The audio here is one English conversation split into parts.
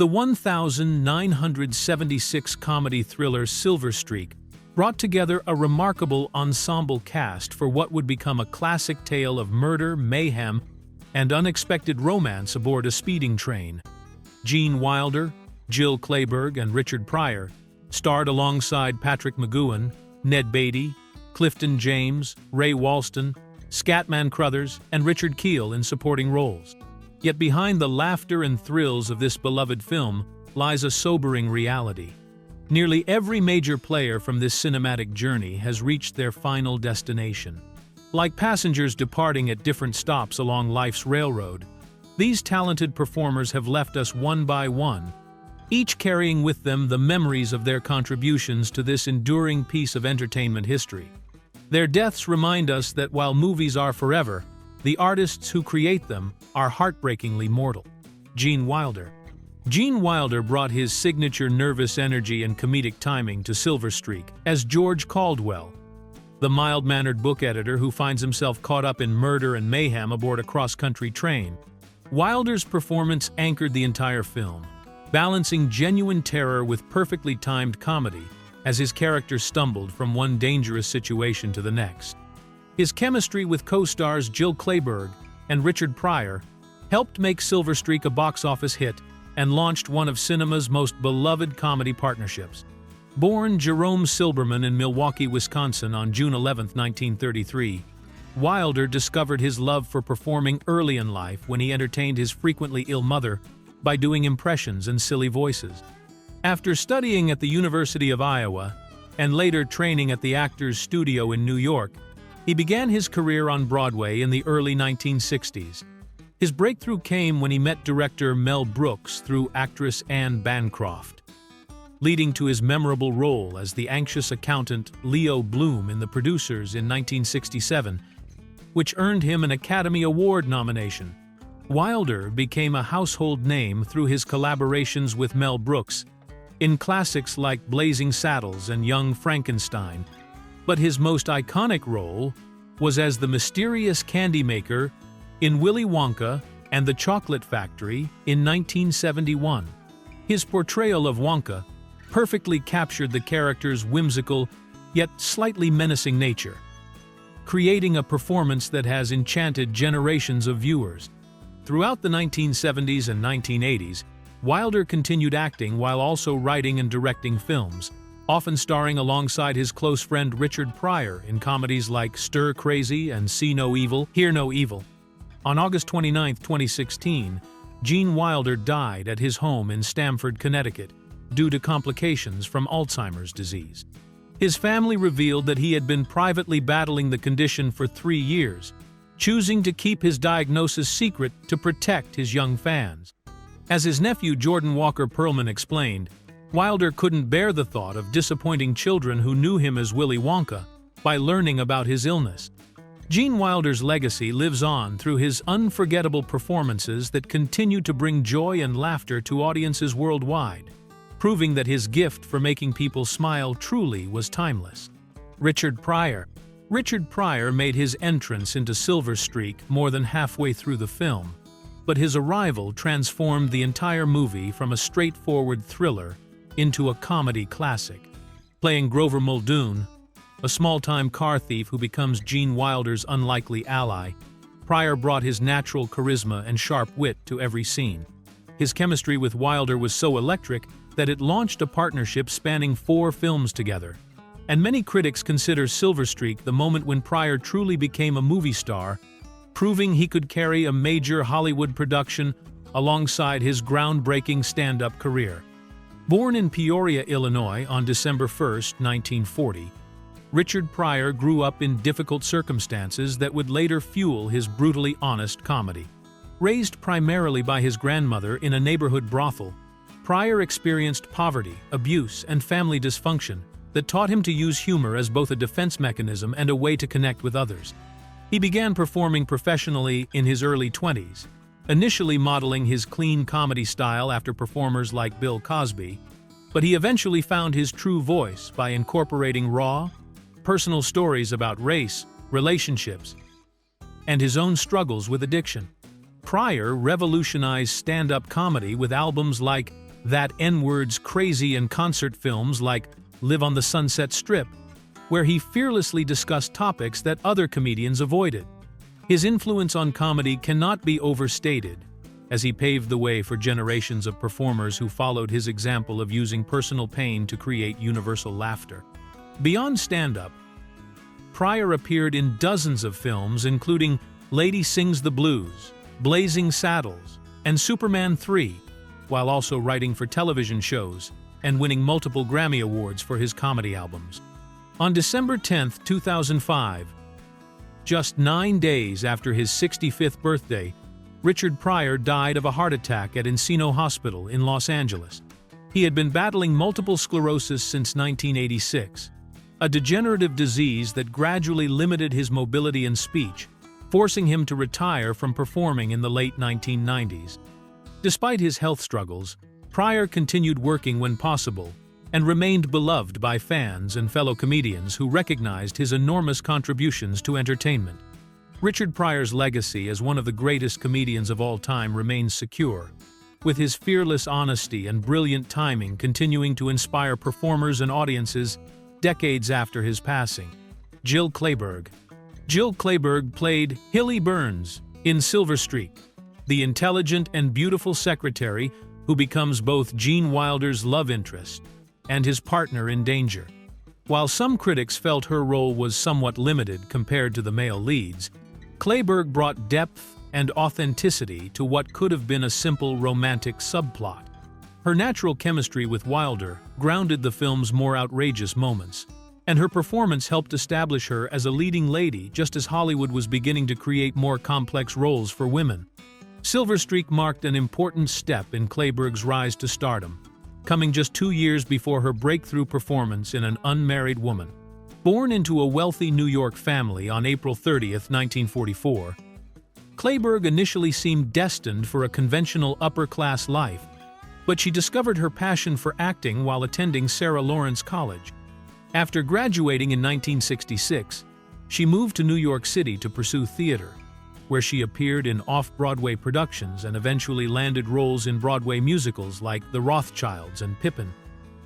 The 1976 comedy thriller Silver Streak brought together a remarkable ensemble cast for what would become a classic tale of murder, mayhem, and unexpected romance aboard a speeding train. Gene Wilder, Jill Clayburgh, and Richard Pryor starred alongside Patrick McGoohan, Ned Beatty, Clifton James, Ray Walston, Scatman Crothers, and Richard Kiel in supporting roles. Yet behind the laughter and thrills of this beloved film lies a sobering reality. Nearly every major player from this cinematic journey has reached their final destination. Like passengers departing at different stops along life's railroad, these talented performers have left us one by one, each carrying with them the memories of their contributions to this enduring piece of entertainment history. Their deaths remind us that while movies are forever, the artists who create them are heartbreakingly mortal. Gene Wilder. Gene Wilder brought his signature nervous energy and comedic timing to Silver Streak as George Caldwell, the mild-mannered book editor who finds himself caught up in murder and mayhem aboard a cross-country train. Wilder's performance anchored the entire film, balancing genuine terror with perfectly timed comedy as his character stumbled from one dangerous situation to the next. His chemistry with co-stars Jill Clayburgh and Richard Pryor helped make Silver Streak a box office hit and launched one of cinema's most beloved comedy partnerships. Born Jerome Silberman in Milwaukee, Wisconsin on June 11, 1933, Wilder discovered his love for performing early in life when he entertained his frequently ill mother by doing impressions and silly voices. After studying at the University of Iowa and later training at the Actors Studio in New York, he began his career on Broadway in the early 1960s. His breakthrough came when he met director Mel Brooks through actress Anne Bancroft, leading to his memorable role as the anxious accountant Leo Bloom in The Producers in 1967, which earned him an Academy Award nomination. Wilder became a household name through his collaborations with Mel Brooks in classics like Blazing Saddles and Young Frankenstein, but his most iconic role was as the mysterious candy maker in Willy Wonka and the Chocolate Factory in 1971. His portrayal of Wonka perfectly captured the character's whimsical yet slightly menacing nature, creating a performance that has enchanted generations of viewers. Throughout the 1970s and 1980s, Wilder continued acting while also writing and directing films, often starring alongside his close friend Richard Pryor in comedies like Stir Crazy and See No Evil, Hear No Evil. On August 29, 2016, Gene Wilder died at his home in Stamford, Connecticut, due to complications from Alzheimer's disease. His family revealed that he had been privately battling the condition for 3 years, choosing to keep his diagnosis secret to protect his young fans. As his nephew Jordan Walker Perlman explained, Wilder couldn't bear the thought of disappointing children who knew him as Willy Wonka by learning about his illness. Gene Wilder's legacy lives on through his unforgettable performances that continue to bring joy and laughter to audiences worldwide, proving that his gift for making people smile truly was timeless. Richard Pryor. Richard Pryor made his entrance into Silver Streak more than halfway through the film, but his arrival transformed the entire movie from a straightforward thriller into a comedy classic. Playing Grover Muldoon, a small-time car thief who becomes Gene Wilder's unlikely ally, Pryor brought his natural charisma and sharp wit to every scene. His chemistry with Wilder was so electric that it launched a partnership spanning 4 films together. And many critics consider Silver Streak the moment when Pryor truly became a movie star, proving he could carry a major Hollywood production alongside his groundbreaking stand-up career. Born in Peoria, Illinois on December 1, 1940, Richard Pryor grew up in difficult circumstances that would later fuel his brutally honest comedy. Raised primarily by his grandmother in a neighborhood brothel, Pryor experienced poverty, abuse, and family dysfunction that taught him to use humor as both a defense mechanism and a way to connect with others. He began performing professionally in his early 20s, initially modeling his clean comedy style after performers like Bill Cosby, but he eventually found his true voice by incorporating raw, personal stories about race, relationships, and his own struggles with addiction. Pryor revolutionized stand-up comedy with albums like That N-Word's crazy and concert films like Live on the Sunset Strip, where he fearlessly discussed topics that other comedians avoided. His influence on comedy cannot be overstated, as he paved the way for generations of performers who followed his example of using personal pain to create universal laughter. Beyond stand-up, Pryor appeared in dozens of films including Lady Sings the Blues, Blazing Saddles, and Superman 3, while also writing for television shows and winning multiple Grammy Awards for his comedy albums. On December 10, 2005, just 9 days after his 65th birthday, Richard Pryor died of a heart attack at Encino Hospital in Los Angeles. He had been battling multiple sclerosis since 1986, a degenerative disease that gradually limited his mobility and speech, forcing him to retire from performing in the late 1990s. Despite his health struggles, Pryor continued working when possible and remained beloved by fans and fellow comedians who recognized his enormous contributions to entertainment. Richard Pryor's legacy as one of the greatest comedians of all time remains secure, with his fearless honesty and brilliant timing continuing to inspire performers and audiences decades after his passing. Jill Clayburgh. Jill Clayburgh played Hilly Burns in Silver Streak, the intelligent and beautiful secretary who becomes both Gene Wilder's love interest and his partner in danger. While some critics felt her role was somewhat limited compared to the male leads, Clayburgh brought depth and authenticity to what could have been a simple romantic subplot. Her natural chemistry with Wilder grounded the film's more outrageous moments, and her performance helped establish her as a leading lady just as Hollywood was beginning to create more complex roles for women. Silver Streak marked an important step in Clayburgh's rise to stardom, coming just 2 years before her breakthrough performance in An Unmarried Woman. Born into a wealthy New York family on April 30, 1944, Clayburgh initially seemed destined for a conventional upper-class life, but she discovered her passion for acting while attending Sarah Lawrence College. After graduating in 1966, she moved to New York City to pursue theater, where she appeared in off-Broadway productions and eventually landed roles in Broadway musicals like The Rothschilds and Pippin.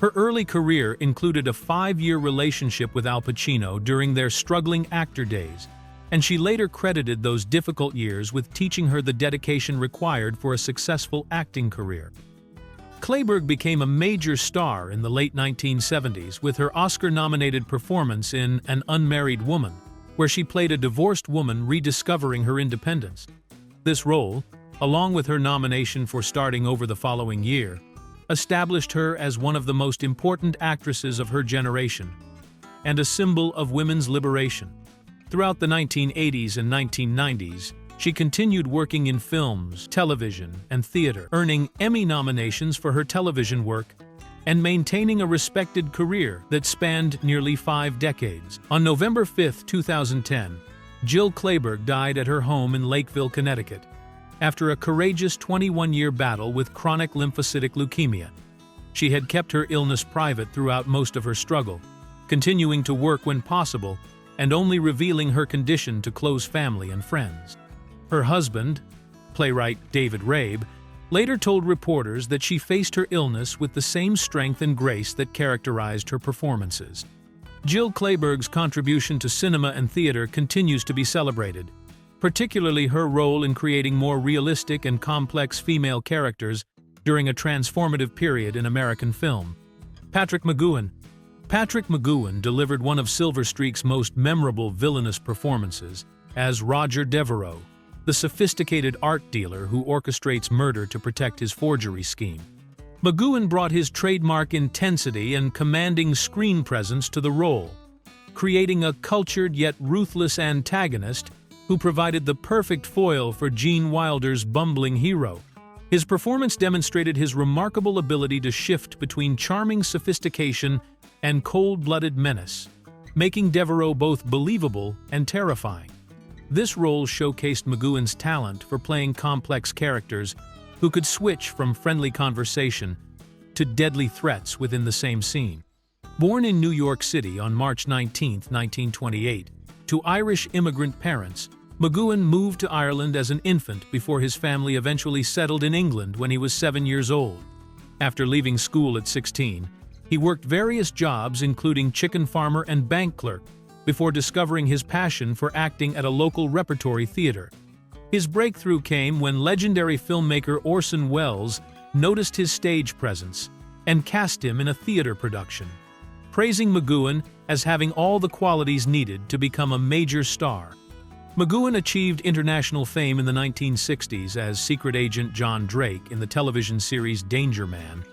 Her early career included a 5-year relationship with Al Pacino during their struggling actor days, and she later credited those difficult years with teaching her the dedication required for a successful acting career. Clayburgh became a major star in the late 1970s with her Oscar-nominated performance in An Unmarried Woman, where she played a divorced woman rediscovering her independence. This role, along with her nomination for Starting Over the following year, established her as one of the most important actresses of her generation and a symbol of women's liberation. Throughout the 1980s and 1990s, she continued working in films, television, and theater, earning Emmy nominations for her television work and maintaining a respected career that spanned nearly 5 decades. On November 5, 2010, Jill Clayburgh died at her home in Lakeville, Connecticut, after a courageous 21-year battle with chronic lymphocytic leukemia. She had kept her illness private throughout most of her struggle, continuing to work when possible and only revealing her condition to close family and friends. Her husband, playwright David Rabe, later told reporters that she faced her illness with the same strength and grace that characterized her performances. Jill Clayburgh's contribution to cinema and theater continues to be celebrated, particularly her role in creating more realistic and complex female characters during a transformative period in American film. Patrick McGoohan. Patrick McGoohan delivered one of Silver Streak's most memorable villainous performances as Roger Devereaux, the sophisticated art dealer who orchestrates murder to protect his forgery scheme. McGoohan brought his trademark intensity and commanding screen presence to the role, creating a cultured yet ruthless antagonist who provided the perfect foil for Gene Wilder's bumbling hero. His performance demonstrated his remarkable ability to shift between charming sophistication and cold-blooded menace, making Devereaux both believable and terrifying. This role showcased McGoohan's talent for playing complex characters who could switch from friendly conversation to deadly threats within the same scene. Born in New York City on March 19, 1928, to Irish immigrant parents, McGoohan moved to Ireland as an infant before his family eventually settled in England when he was 7 years old. After leaving school at 16, he worked various jobs including chicken farmer and bank clerk before discovering his passion for acting at a local repertory theater. His breakthrough came when legendary filmmaker Orson Welles noticed his stage presence and cast him in a theater production, praising McGoohan as having all the qualities needed to become a major star. McGoohan achieved international fame in the 1960s as secret agent John Drake in the television series Danger Man,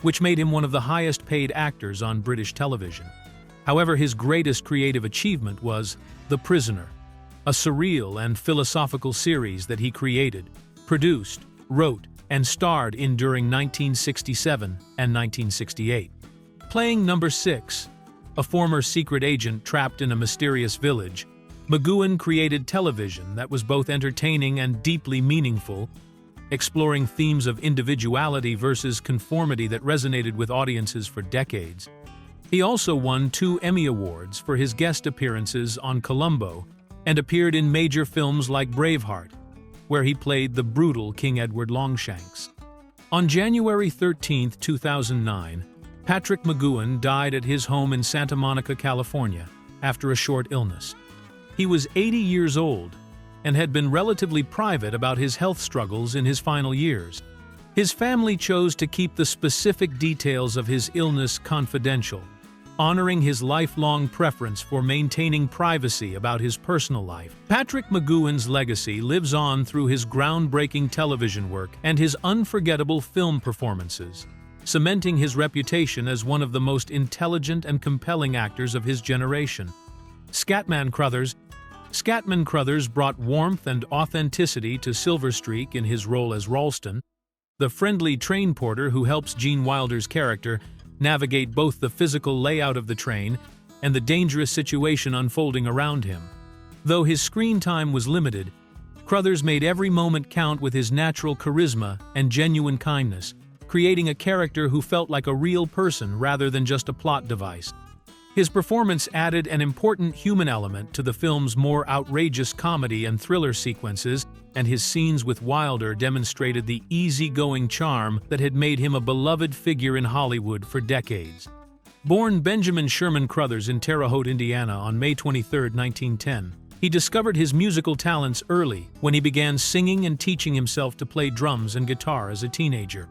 which made him one of the highest-paid actors on British television. However, his greatest creative achievement was The Prisoner, a surreal and philosophical series that he created, produced, wrote, and starred in during 1967 and 1968. Playing number 6, a former secret agent trapped in a mysterious village, McGoohan created television that was both entertaining and deeply meaningful, exploring themes of individuality versus conformity that resonated with audiences for decades. He also won 2 Emmy Awards for his guest appearances on Columbo and appeared in major films like Braveheart, where he played the brutal King Edward Longshanks. On January 13, 2009, Patrick McGoohan died at his home in Santa Monica, California, after a short illness. He was 80 years old and had been relatively private about his health struggles in his final years. His family chose to keep the specific details of his illness confidential, honoring his lifelong preference for maintaining privacy about his personal life. Patrick McGoohan's legacy lives on through his groundbreaking television work and his unforgettable film performances, cementing his reputation as one of the most intelligent and compelling actors of his generation. Scatman Crothers brought warmth and authenticity to Silver Streak in his role as Walston, the friendly train porter who helps Gene Wilder's character navigate both the physical layout of the train and the dangerous situation unfolding around him. Though his screen time was limited, Crothers made every moment count with his natural charisma and genuine kindness, creating a character who felt like a real person rather than just a plot device. His performance added an important human element to the film's more outrageous comedy and thriller sequences, and his scenes with Wilder demonstrated the easygoing charm that had made him a beloved figure in Hollywood for decades. Born Benjamin Sherman Crothers in Terre Haute, Indiana on May 23, 1910, he discovered his musical talents early when he began singing and teaching himself to play drums and guitar as a teenager.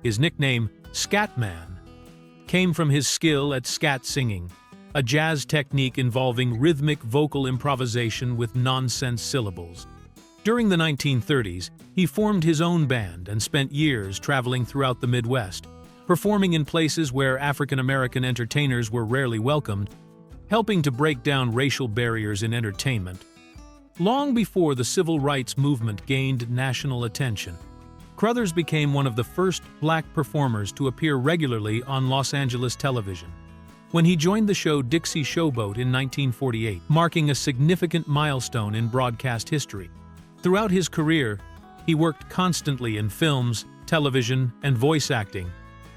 His nickname, Scatman, came from his skill at scat singing, a jazz technique involving rhythmic vocal improvisation with nonsense syllables. During the 1930s, he formed his own band and spent years traveling throughout the Midwest, performing in places where African American entertainers were rarely welcomed, helping to break down racial barriers in entertainment. Long before the civil rights movement gained national attention, Crothers became one of the first black performers to appear regularly on Los Angeles television, when he joined the show Dixie Showboat in 1948, marking a significant milestone in broadcast history. Throughout his career, he worked constantly in films, television, and voice acting,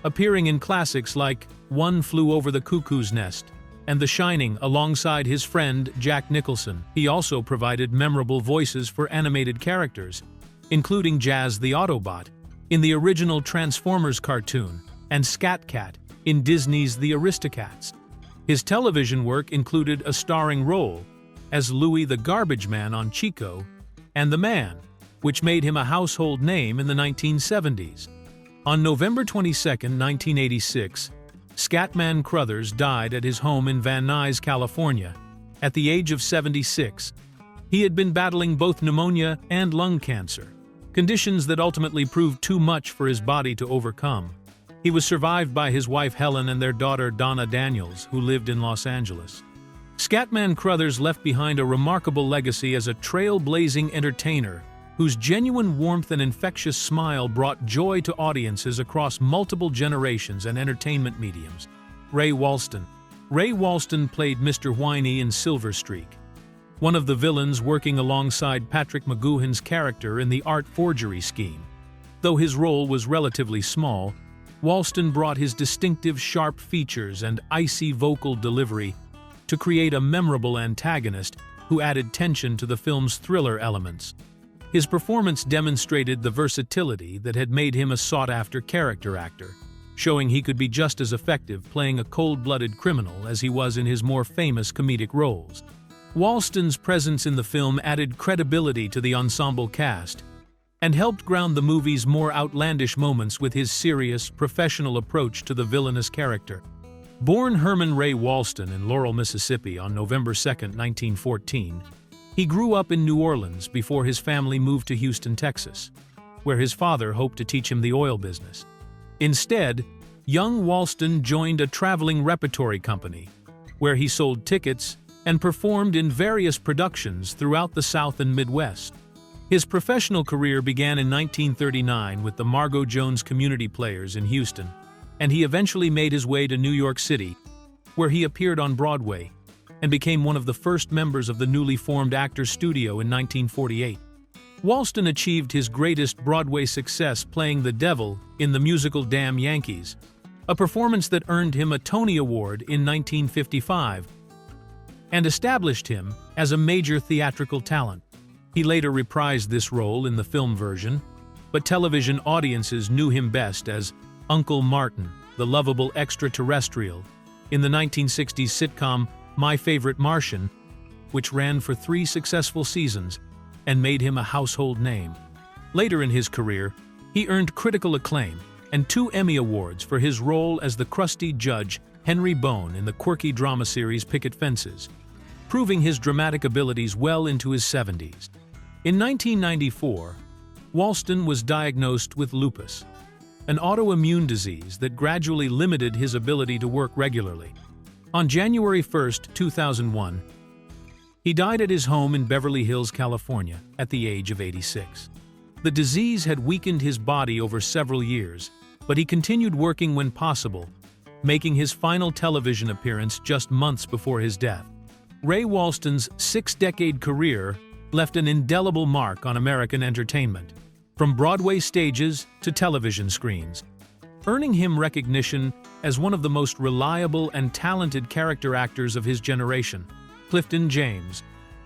appearing in classics like One Flew Over the Cuckoo's Nest and The Shining alongside his friend Jack Nicholson. He also provided memorable voices for animated characters, including Jazz the Autobot in the original Transformers cartoon and Scat Cat in Disney's The Aristocats. His television work included a starring role as Louie the Garbage Man on Chico and The Man, which made him a household name in the 1970s. On November 22, 1986, Scatman Crothers died at his home in Van Nuys, California, at the age of 76. He had been battling both pneumonia and lung cancer, conditions that ultimately proved too much for his body to overcome. He was survived by his wife Helen and their daughter Donna Daniels, who lived in Los Angeles. Scatman Crothers left behind a remarkable legacy as a trailblazing entertainer whose genuine warmth and infectious smile brought joy to audiences across multiple generations and entertainment mediums. Ray Walston. Ray Walston played Mr. Whiny in Silver Streak, one of the villains working alongside Patrick McGoohan's character in the art forgery scheme. Though his role was relatively small, Walston brought his distinctive sharp features and icy vocal delivery to create a memorable antagonist who added tension to the film's thriller elements. His performance demonstrated the versatility that had made him a sought-after character actor, showing he could be just as effective playing a cold-blooded criminal as he was in his more famous comedic roles. Walston's presence in the film added credibility to the ensemble cast and helped ground the movie's more outlandish moments with his serious, professional approach to the villainous character. Born Herman Ray Walston in Laurel, Mississippi on November 2, 1914, he grew up in New Orleans before his family moved to Houston, Texas, where his father hoped to teach him the oil business. Instead, young Walston joined a traveling repertory company, where he sold tickets and performed in various productions throughout the South and Midwest. His professional career began in 1939 with the Margo Jones Community Players in Houston, and he eventually made his way to New York City, where he appeared on Broadway and became one of the first members of the newly formed Actors Studio in 1948. Walston achieved his greatest Broadway success playing the Devil in the musical Damn Yankees, a performance that earned him a Tony Award in 1955 and established him as a major theatrical talent. He later reprised this role in the film version, but television audiences knew him best as Uncle Martin, the lovable extraterrestrial, in the 1960s sitcom My Favorite Martian, which ran for 3 successful seasons and made him a household name. Later in his career, he earned critical acclaim and 2 Emmy Awards for his role as the crusty judge Henry Bone in the quirky drama series Picket Fences, proving his dramatic abilities well into his 70s. In 1994, Walston was diagnosed with lupus, an autoimmune disease that gradually limited his ability to work regularly. On January 1, 2001, he died at his home in Beverly Hills, California, at the age of 86. The disease had weakened his body over several years, but he continued working when possible, making his final television appearance just months before his death. Ray Walston's 6-decade career left an indelible mark on American entertainment, from Broadway stages to television screens, earning him recognition as one of the most reliable and talented character actors of his generation. Clifton James.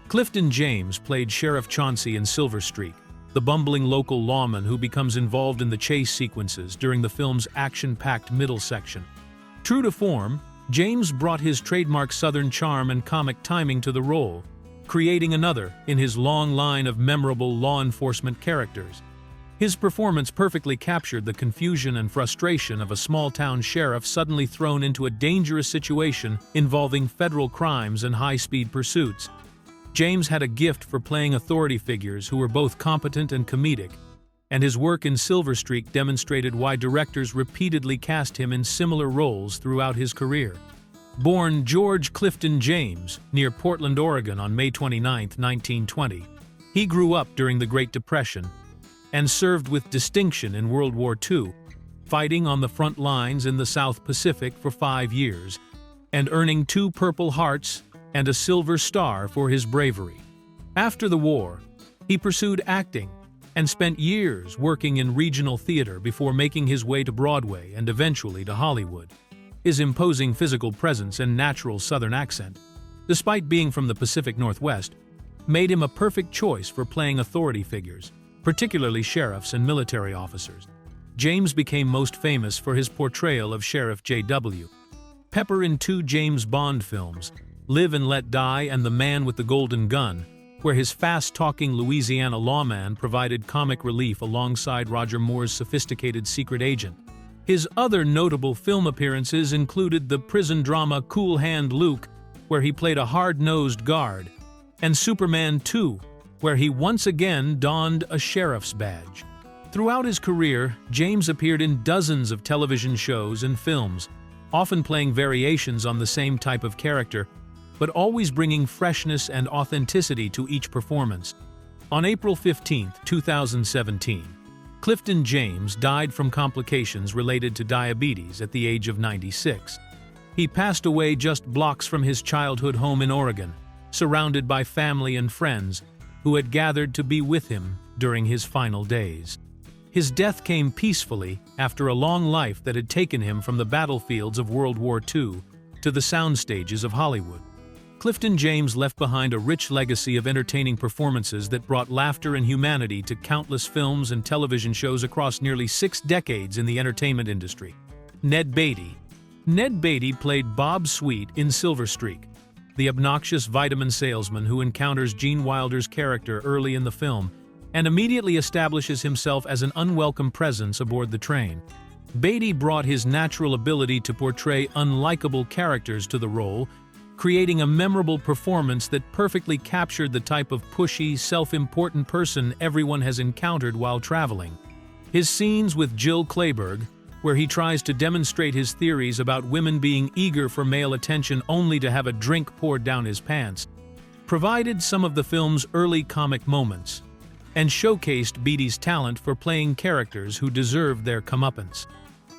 Clifton James played Sheriff Chauncey in Silver Streak, the bumbling local lawman who becomes involved in the chase sequences during the film's action-packed middle section. True to form, James brought his trademark Southern charm and comic timing to the role, creating another in his long line of memorable law enforcement characters. His performance perfectly captured the confusion and frustration of a small-town sheriff suddenly thrown into a dangerous situation involving federal crimes and high-speed pursuits. James had a gift for playing authority figures who were both competent and comedic, and his work in Silver Streak demonstrated why directors repeatedly cast him in similar roles throughout his career. Born George Clifton James near Portland, Oregon on May 29, 1920, he grew up during the Great Depression and served with distinction in World War II, fighting on the front lines in the South Pacific for 5 years, and earning 2 Purple Hearts and a Silver Star for his bravery. After the war, he pursued acting and spent years working in regional theater before making his way to Broadway and eventually to Hollywood. His imposing physical presence and natural Southern accent, despite being from the Pacific Northwest, made him a perfect choice for playing authority figures, particularly sheriffs and military officers. James became most famous for his portrayal of Sheriff J.W. Pepper in 2 James Bond films, Live and Let Die and The Man with the Golden Gun, where his fast-talking Louisiana lawman provided comic relief alongside Roger Moore's sophisticated secret agent. His other notable film appearances included the prison drama Cool Hand Luke, where he played a hard-nosed guard, and Superman 2, where he once again donned a sheriff's badge. Throughout his career, James appeared in dozens of television shows and films, often playing variations on the same type of character, but always bringing freshness and authenticity to each performance. On April 15, 2017, Clifton James died from complications related to diabetes at the age of 96. He passed away just blocks from his childhood home in Oregon, surrounded by family and friends who had gathered to be with him during his final days. His death came peacefully after a long life that had taken him from the battlefields of World War II to the sound stages of Hollywood. Clifton James left behind a rich legacy of entertaining performances that brought laughter and humanity to countless films and television shows across nearly 6 decades in the entertainment industry. Ned Beatty. Ned Beatty played Bob Sweet in Silver Streak, the obnoxious vitamin salesman who encounters Gene Wilder's character early in the film and immediately establishes himself as an unwelcome presence aboard the train. Beatty brought his natural ability to portray unlikable characters to the role, creating a memorable performance that perfectly captured the type of pushy, self-important person everyone has encountered while traveling. His scenes with Jill Clayburgh, where he tries to demonstrate his theories about women being eager for male attention only to have a drink poured down his pants, provided some of the film's early comic moments, and showcased Beatty's talent for playing characters who deserved their comeuppance.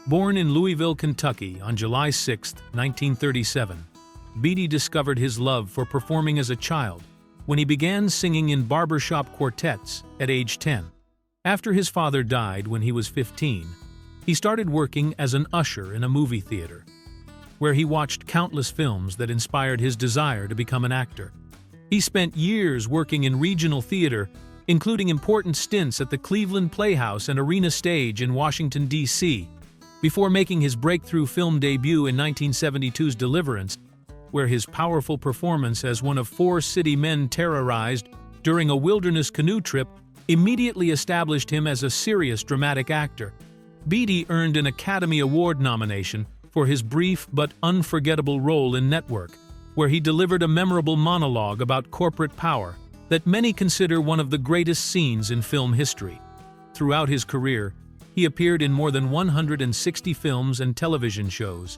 Born in Louisville, Kentucky on July 6, 1937, Beatty discovered his love for performing as a child when he began singing in barbershop quartets at age 10. After his father died when he was 15, he started working as an usher in a movie theater, where he watched countless films that inspired his desire to become an actor. He spent years working in regional theater, including important stints at the Cleveland Playhouse and Arena Stage in Washington, D.C., before making his breakthrough film debut in 1972's Deliverance, where his powerful performance as one of 4 city men terrorized during a wilderness canoe trip immediately established him as a serious dramatic actor. Beatty earned an Academy Award nomination for his brief but unforgettable role in Network, where he delivered a memorable monologue about corporate power that many consider one of the greatest scenes in film history. Throughout his career, he appeared in more than 160 films and television shows,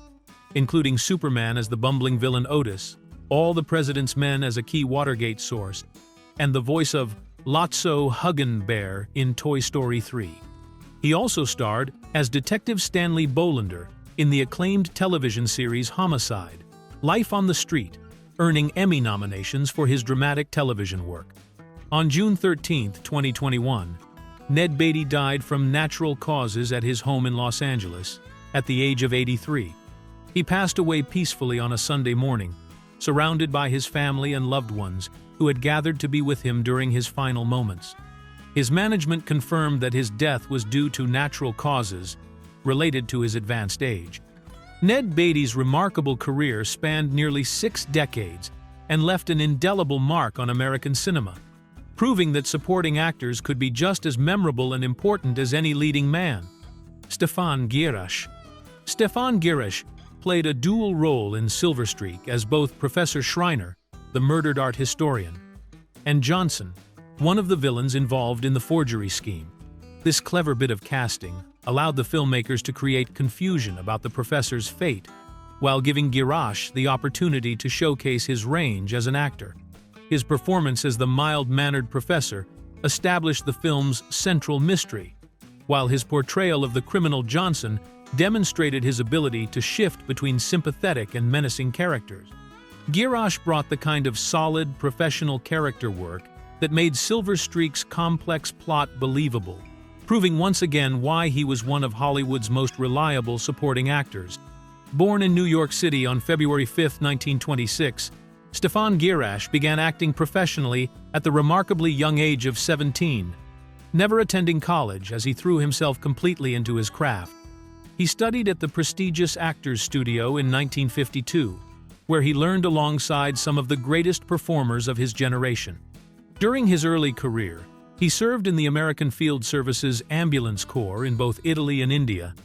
including Superman as the bumbling villain Otis, All the President's Men as a key Watergate source, and the voice of Lotso Huggin Bear in Toy Story 3. He also starred as Detective Stanley Bolander in the acclaimed television series Homicide: Life on the Street, earning Emmy nominations for his dramatic television work. On June 13, 2021, Ned Beatty died from natural causes at his home in Los Angeles at the age of 83. He passed away peacefully on a Sunday morning, surrounded by his family and loved ones who had gathered to be with him during his final moments. His management confirmed that his death was due to natural causes related to his advanced age. Ned Beatty's remarkable career spanned nearly 6 decades and left an indelible mark on American cinema, proving that supporting actors could be just as memorable and important as any leading man. Stefan Girash played a dual role in Silver Streak as both Professor Schreiner, the murdered art historian, and Johnson, one of the villains involved in the forgery scheme. This clever bit of casting allowed the filmmakers to create confusion about the professor's fate, while giving Girash the opportunity to showcase his range as an actor. His performance as the mild-mannered professor established the film's central mystery, while his portrayal of the criminal Johnson demonstrated his ability to shift between sympathetic and menacing characters. Girash brought the kind of solid, professional character work that made Silver Streak's complex plot believable, proving once again why he was one of Hollywood's most reliable supporting actors. Born in New York City on February 5, 1926, Stefan Girash began acting professionally at the remarkably young age of 17, never attending college as he threw himself completely into his craft. He studied at the prestigious Actors Studio in 1952, where he learned alongside some of the greatest performers of his generation. During his early career, he served in the American Field Service's Ambulance Corps in both Italy and India,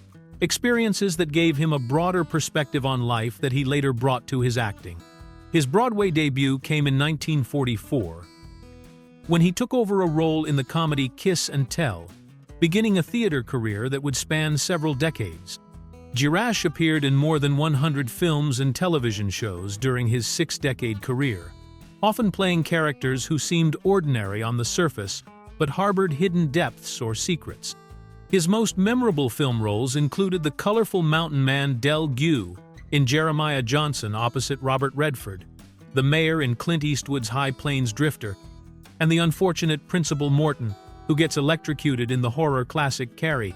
experiences that gave him a broader perspective on life that he later brought to his acting. His Broadway debut came in 1944, when he took over a role in the comedy Kiss and Tell, beginning a theater career that would span several decades. Girash appeared in more than 100 films and television shows during his 6-decade career, often playing characters who seemed ordinary on the surface but harbored hidden depths or secrets. His most memorable film roles included the colorful mountain man Del Gue in Jeremiah Johnson opposite Robert Redford, the mayor in Clint Eastwood's High Plains Drifter, and the unfortunate Principal Morton, who gets electrocuted in the horror classic Carrie.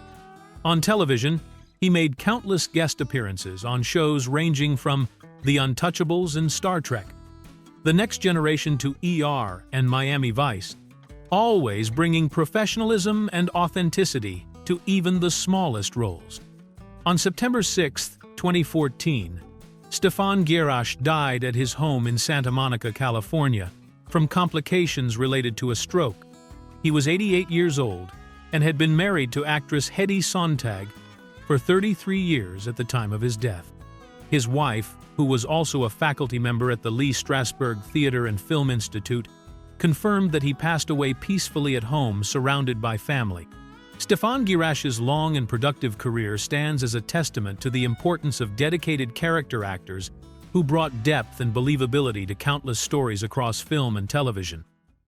On television, he made countless guest appearances on shows ranging from The Untouchables and Star Trek, The Next Generation to ER and Miami Vice, always bringing professionalism and authenticity to even the smallest roles. On September 6, 2014, Stefan Gierasch died at his home in Santa Monica, California, from complications related to a stroke. He was 88 years old and had been married to actress Hedy Sontag for 33 years at the time of his death. His wife, who was also a faculty member at the Lee Strasberg Theatre and Film Institute, confirmed that he passed away peacefully at home surrounded by family. Stefan Gierasch's long and productive career stands as a testament to the importance of dedicated character actors who brought depth and believability to countless stories across film and television.